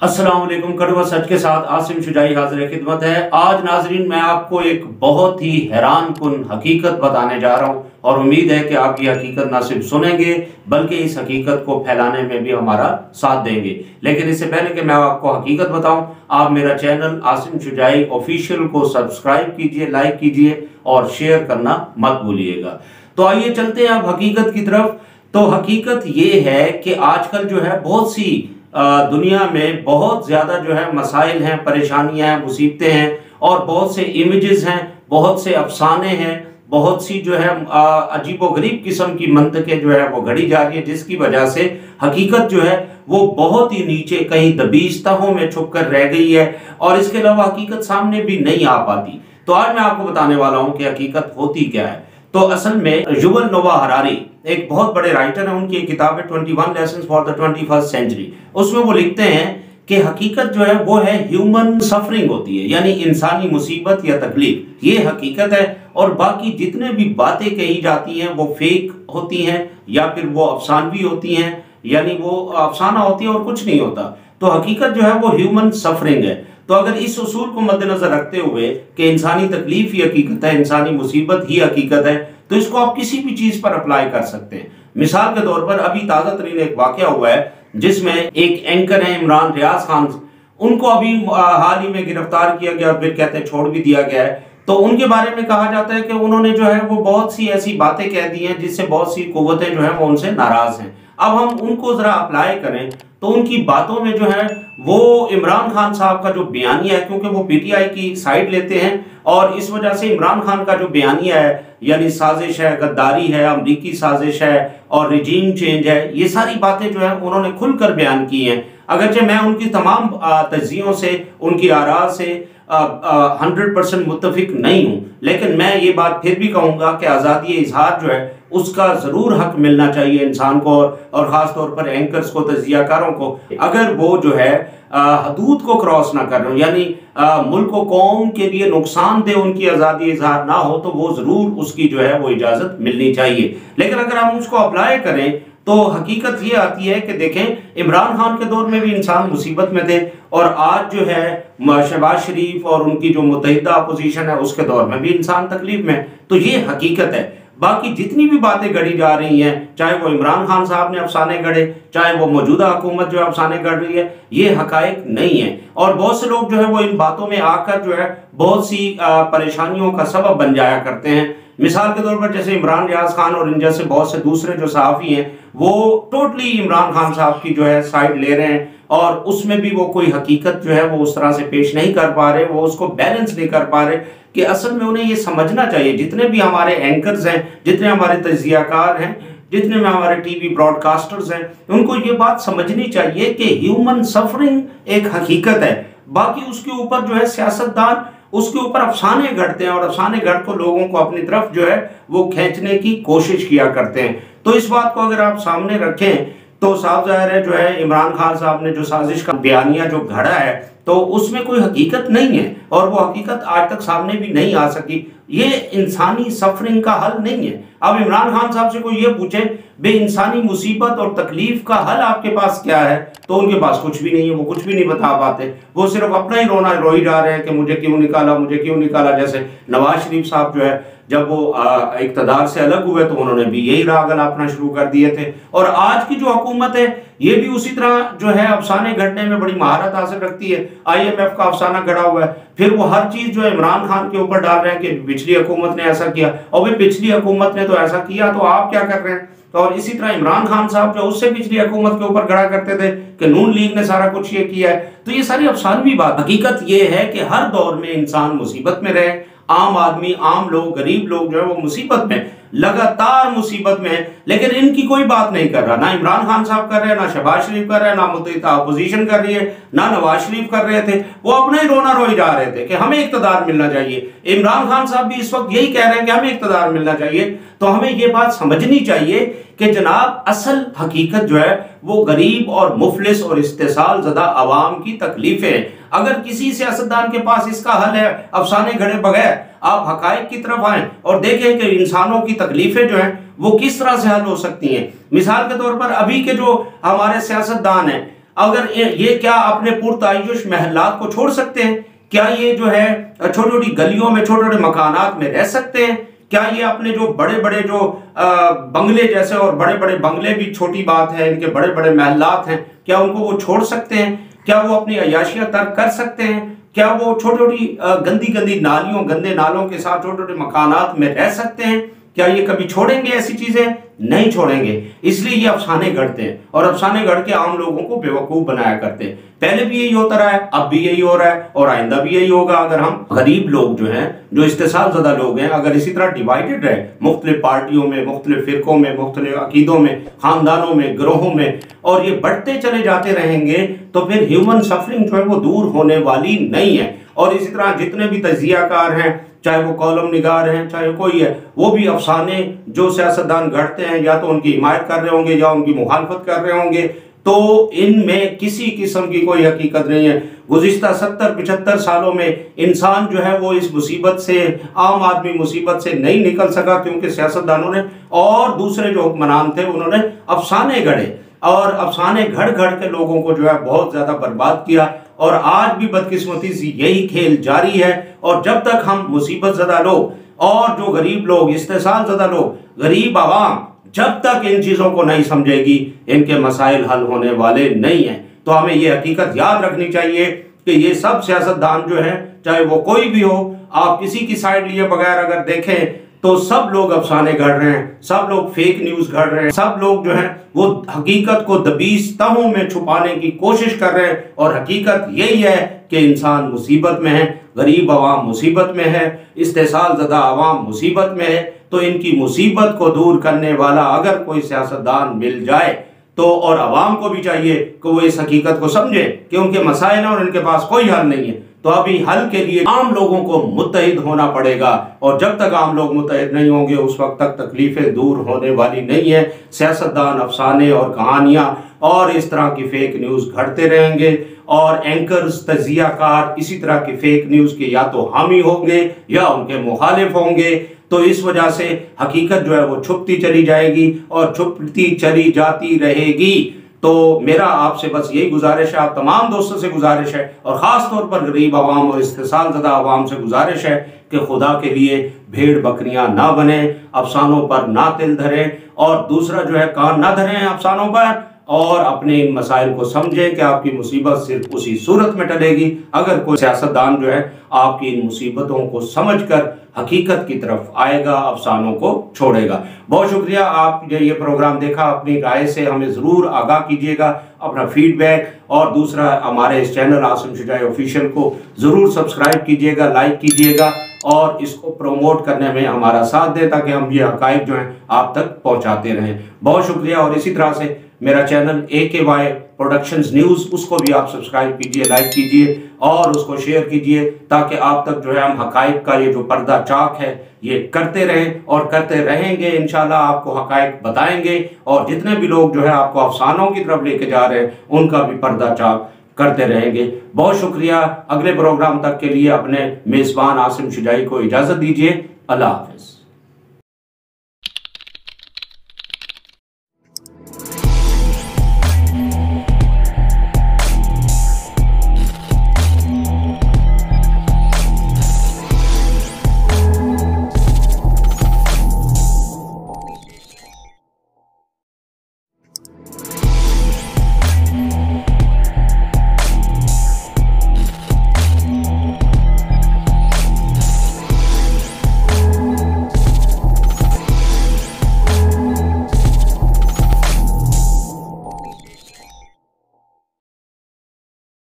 अस्सलाम वालेकुम। कड़वा सच के साथ आसिम शुजाई हाजिर खिदमत है। आज नाजरीन मैं आपको एक बहुत ही हैरान कुन हकीकत बताने जा रहा हूँ और उम्मीद है कि आप ये हकीकत ना सिर्फ सुनेंगे बल्कि इस हकीकत को फैलाने में भी हमारा साथ देंगे। लेकिन इससे पहले कि मैं आपको हकीकत बताऊं, आप मेरा चैनल आसिम शुजाई ऑफिशियल को सब्सक्राइब कीजिए, लाइक कीजिए और शेयर करना मत भूलिएगा। तो आइए चलते हैं अब हकीकत की तरफ। तो हकीकत ये है कि आजकल जो है बहुत सी दुनिया में बहुत ज़्यादा जो है मसाइल हैं, परेशानियां हैं, मुसीबतें हैं और बहुत से इमेजेस हैं, बहुत से अफसाने हैं, बहुत सी जो है अजीबोगरीब किस्म की मंतकें जो है वो घड़ी जा रही है, जिसकी वजह से हकीकत जो है वो बहुत ही नीचे कहीं दबीज तहों में छुप कर रह गई है और इसके अलावा हकीकत सामने भी नहीं आ पाती। तो आज मैं आपको बताने वाला हूं कि हकीकत होती क्या है। तो असल में युवल नोवा हरारी एक बहुत बड़े राइटर हैं। उनकी एक किताब है 21 lessons for the 21st century. उसमें वो लिखते हैं कि हकीकत जो है वो है ह्यूमन सफरिंग होती है, यानी इंसानी मुसीबत या तकलीफ, ये हकीकत है। और बाकी जितने भी बातें कही जाती हैं वो फेक होती हैं या फिर वो अफसानवी होती हैं, यानी वो अफसाना होती है और कुछ नहीं होता। तो हकीकत जो है वो ह्यूमन सफरिंग है। तो अगर इस उसूल को मद्देनजर रखते हुए कि इंसानी तकलीफ ही हकीकत है, इंसानी मुसीबत ही हकीकत है, तो इसको आप किसी भी चीज पर अप्लाई कर सकते हैं। मिसाल के तौर पर अभी ताजा तरीन एक वाकया हुआ है जिसमें एक एंकर है इमरान रियाज खान, उनको अभी हाल ही में गिरफ्तार किया गया और फिर कहते हैं छोड़ भी दिया गया है। तो उनके बारे में कहा जाता है कि उन्होंने जो है वो बहुत सी ऐसी बातें कह दी हैं जिससे बहुत सी कुव्वतें जो है वो उनसे नाराज हैं। अब हम उनको जरा अप्लाई करें तो उनकी बातों में जो है वो इमरान खान साहब का जो बयानिया है, क्योंकि वो पीटीआई की साइड लेते हैं और इस वजह से इमरान खान का जो बयानिया है, यानी साजिश है, गद्दारी है, अमरीकी साजिश है और रिजीम चेंज है, ये सारी बातें जो है उन्होंने खुलकर बयान की हैं। अगरचे मैं उनकी तमाम तज्जियों से, उनकी आरा से 100% मुत्तफिक नहीं हूं, लेकिन मैं ये बात फिर भी कहूंगा कि आज़ादी इजहार जो है उसका जरूर हक मिलना चाहिए इंसान को और खास तौर पर एंकर्स को, तज्जियाकारों को। अगर वो जो है हदूद को क्रॉस ना कर रहे हो, यानी मुल्क को कौम के लिए नुकसानदेह उनकी आज़ादी इजहार ना हो, तो वो जरूर उसकी जो है वो इजाजत मिलनी चाहिए। लेकिन अगर हम उसको अप्लाई करें तो हकीकत ये आती है कि देखें, इमरान खान के दौर में भी इंसान मुसीबत में थे और आज जो है शहबाज शरीफ और उनकी जो मुत्तहिदा अपोजिशन है उसके दौर में भी इंसान तकलीफ में। तो ये हकीकत है। बाकी जितनी भी बातें गढ़ी जा रही हैं, चाहे वो इमरान खान साहब ने अफसाने गढ़े, चाहे वो मौजूदा हुकूमत जो अफसाने गढ़ रही है, ये हकायक नहीं है। और बहुत से लोग जो है वो इन बातों में आकर जो है बहुत सी परेशानियों का सबब बन जाया करते हैं। मिसाल के तौर पर जैसे इमरान रियाज खान और इन जैसे बहुत से दूसरे जो सहाफ़ी हैं वो टोटली इमरान खान साहब की जो है साइड ले रहे हैं और उसमें भी वो कोई हकीकत जो है वो उस तरह से पेश नहीं कर पा रहे, वो उसको बैलेंस नहीं कर पा रहे कि असल में उन्हें ये समझना चाहिए, जितने भी हमारे एंकर्स हैं, जितने हमारे तज्जियाकार हैं, जितने में हमारे टीवी ब्रॉडकास्टर्स हैं, उनको ये बात समझनी चाहिए कि ह्यूमन सफरिंग एक हकीकत है। बाकी उसके ऊपर जो है सियासतदान उसके ऊपर अफसाने गढ़ते हैं और अफसाने गढ़ को लोगों को अपनी तरफ जो है वो खींचने की कोशिश किया करते हैं। तो इस बात को अगर आप सामने रखें तो साफ जाहिर है जो है इमरान खान साहब ने जो साजिश का बयानिया जो घड़ा है तो उसमें कोई हकीकत नहीं है और वो हकीकत आज तक सामने भी नहीं आ सकी। ये इंसानी सफरिंग का हल नहीं है। अब इमरान खान साहब से कोई ये पूछे बे इंसानी मुसीबत और तकलीफ का हल आपके पास क्या है, तो उनके पास कुछ भी नहीं है, वो कुछ भी नहीं बता पाते। वो सिर्फ अपना ही रोना रो ही जा रहे हैं कि मुझे क्यों निकाला, मुझे क्यों निकाला। जैसे नवाज शरीफ साहब जो है जब वो इक़्तिदार से अलग हुए तो उन्होंने भी यही राग अलापना शुरू कर दिए थे और आज की जो हुकूमत है ये भी उसी तरह जो है अफसाने गढ़ने में बड़ी महारत हासिल रखती है। IMF का अफसाना गढ़ा हुआ है, फिर वो हर चीज जो है इमरान खान के ऊपर डाल रहे हैं कि पिछली हुकूमत ने ऐसा किया और भाई पिछली हुकूमत ने तो ऐसा किया तो आप क्या कर रहे हैं। तो और इसी तरह इमरान खान साहब जो उससे पिछली हुकूमत के ऊपर गढ़ा करते थे कि नून लीग ने सारा कुछ ये किया है। तो ये सारी अफसानवी बात। हकीकत ये है कि हर दौर में इंसान मुसीबत में रहे, आम आदमी, आम लोग, गरीब लोग जो है वो मुसीबत में, लगातार मुसीबत में है, लेकिन इनकी कोई बात नहीं कर रहा। ना इमरान खान साहब कर रहे हैं, ना शहबाज शरीफ कर रहे हैं, ना मुत्तहिदा अपोजिशन कर रही है, ना नवाज शरीफ कर रहे थे। वो अपने ही रोना रोई जा रहे थे कि हमें इक़्तिदार मिलना चाहिए। इमरान खान साहब भी इस वक्त यही कह रहे हैं कि हमें इक़्तिदार मिलना चाहिए। तो हमें ये बात समझनी चाहिए कि जनाब असल हकीकत जो है वो गरीब और मुफलिस और इस्तेसाल ज़दा अवाम की तकलीफें हैं। अगर किसी सियासतदान के पास इसका हल है अफसाने गढ़े बगैर, आप हकायक की तरफ आएं और देखें कि इंसानों की तकलीफें जो हैं वो किस तरह से हल हो सकती हैं। मिसाल के तौर पर अभी के जो हमारे सियासतदान हैं, अगर ये क्या अपने पुरतायुश महलात को छोड़ सकते हैं? क्या ये जो है छोटी छोटी गलियों में, छोटे छोटे मकानात में रह सकते हैं? क्या ये अपने जो बड़े बड़े जो बंगले जैसे, और बड़े बड़े बंगले भी छोटी बात है, इनके बड़े बड़े महलात हैं, क्या उनको वो छोड़ सकते हैं? क्या वो अपनी अय्याशियां तर्क कर सकते हैं? क्या वो छोटी छोटी गंदी गंदी नालियों, गंदे नालों के साथ छोटे छोटे मकानात में रह सकते हैं? क्या ये कभी छोड़ेंगे ऐसी चीजें? नहीं छोड़ेंगे। इसलिए ये अफसाने गढ़ते हैं, और अफसाने गढ़ के आम लोगों को बेवकूफ बनाया करते हैं। पहले भी यही होता रहा है, अब भी यही हो रहा है, और आइंदा भी यही होगा। अगर हम गरीब लोग जो हैं, जो इस्तेसाल ज़दा लोग हैं, अगर इसी तरह डिवाइडेड रहे मुख्तलिफ पार्टियों में, मुख्तलिफ फिरकों में, मुख्तलिफ अकीदों में, खानदानों में, ग्रोहों में, और ये बढ़ते चले जाते रहेंगे, तो फिर ह्यूमन सफरिंग जो है वो दूर होने वाली नहीं है। और इसी तरह जितने भी तजियाकार हैं, चाहे वो कॉलम निगार हैं, चाहे कोई है, वो भी अफसाने जो सियासतदान गढ़ते हैं, या तो उनकी हिमायत कर रहे होंगे या उनकी मुखालफत कर रहे होंगे, तो इनमें किसी किस्म की कोई हकीकत नहीं है। गुज़िश्ता 70-75 सालों में इंसान जो है वो इस मुसीबत से, आम आदमी मुसीबत से नहीं निकल सका, क्योंकि सियासतदानों ने और दूसरे जो हुक्मरान थे उन्होंने अफसाने गढ़े, और अफसाने घड़ घड़ के लोगों को जो है बहुत ज्यादा बर्बाद किया। और आज भी बदकिस्मती से यही खेल जारी है। और जब तक हम मुसीबत ज़दा लोग और जो गरीब लोग, इस्तेसाल ज़दा लोग, गरीब आवाम जब तक इन चीज़ों को नहीं समझेगी, इनके मसाइल हल होने वाले नहीं हैं। तो हमें ये हकीकत याद रखनी चाहिए कि ये सब सियासतदान जो है, चाहे वो कोई भी हो, आप किसी की साइड लिए बगैर अगर देखें तो सब लोग अफसाने गढ़ रहे हैं, सब लोग फेक न्यूज़ गढ़ रहे हैं, सब लोग जो है वो हकीकत को दबीस तहों में छुपाने की कोशिश कर रहे हैं। और हकीकत यही है कि इंसान मुसीबत में है, गरीब आवाम मुसीबत में है, इस्तेसाल ज़दा आवाम मुसीबत में है। तो इनकी मुसीबत को दूर करने वाला अगर कोई सियासतदान मिल जाए तो, और आवाम को भी चाहिए कि वो इस हकीकत को समझे कि उनके मसाइल हैं और इनके पास कोई हल नहीं है, तो अभी हल के लिए आम लोगों को मुत्तहिद होना पड़ेगा। और जब तक आम लोग मुत्तहिद नहीं होंगे, उस वक्त तक तकलीफें दूर होने वाली नहीं है। सियासतदान अफसाने और कहानियाँ और इस तरह की फेक न्यूज़ घड़ते रहेंगे, और एंकर्स, तजियाकार इसी तरह की फेक न्यूज़ के या तो हामी होंगे या उनके मुखालिफ होंगे। तो इस वजह से हकीकत जो है वो छुपती चली जाएगी और छुपती चली जाती रहेगी। तो मेरा आपसे बस यही गुजारिश है, आप तमाम दोस्तों से गुजारिश है, और ख़ास तौर पर गरीब आवाम और इस्तेसाल ज़दा आवाम से गुजारिश है कि खुदा के लिए भेड़ बकरियां ना बने, अफसानों पर ना तिल धरें, और दूसरा जो है कान ना धरें अफसानों पर, और अपने इन मसाइल को समझें कि आपकी मुसीबत सिर्फ उसी सूरत में टलेगी अगर कोई सियासतदान जो है आपकी इन मुसीबतों को समझकर हकीकत की तरफ आएगा, अफसानों को छोड़ेगा। बहुत शुक्रिया, आप ये प्रोग्राम देखा, अपनी राय से हमें ज़रूर आगाह कीजिएगा, अपना फीडबैक, और दूसरा हमारे इस चैनल आसिम शुजाई ऑफिशियल को ज़रूर सब्सक्राइब कीजिएगा, लाइक कीजिएगा, और इसको प्रमोट करने में हमारा साथ दें, ताकि हम ये हक़ाइक़ जो हैं आप तक पहुँचाते रहें। बहुत शुक्रिया। और इसी तरह से मेरा चैनल AKY प्रोडक्शंस न्यूज़, उसको भी आप सब्सक्राइब कीजिए, लाइक कीजिए, और उसको शेयर कीजिए, ताकि आप तक जो है हम हक़ाइक़ का ये जो पर्दा चाक है ये करते रहें और करते रहेंगे। इंशाल्लाह आपको हक़ाइक़ बताएंगे, और जितने भी लोग जो है आपको अफसानों की तरफ लेके जा रहे हैं उनका भी पर्दा चाक करते रहेंगे। बहुत शुक्रिया। अगले प्रोग्राम तक के लिए अपने मेज़बान आसिम शुजाई को इजाज़त दीजिए। अल्लाह हाफ़िज़।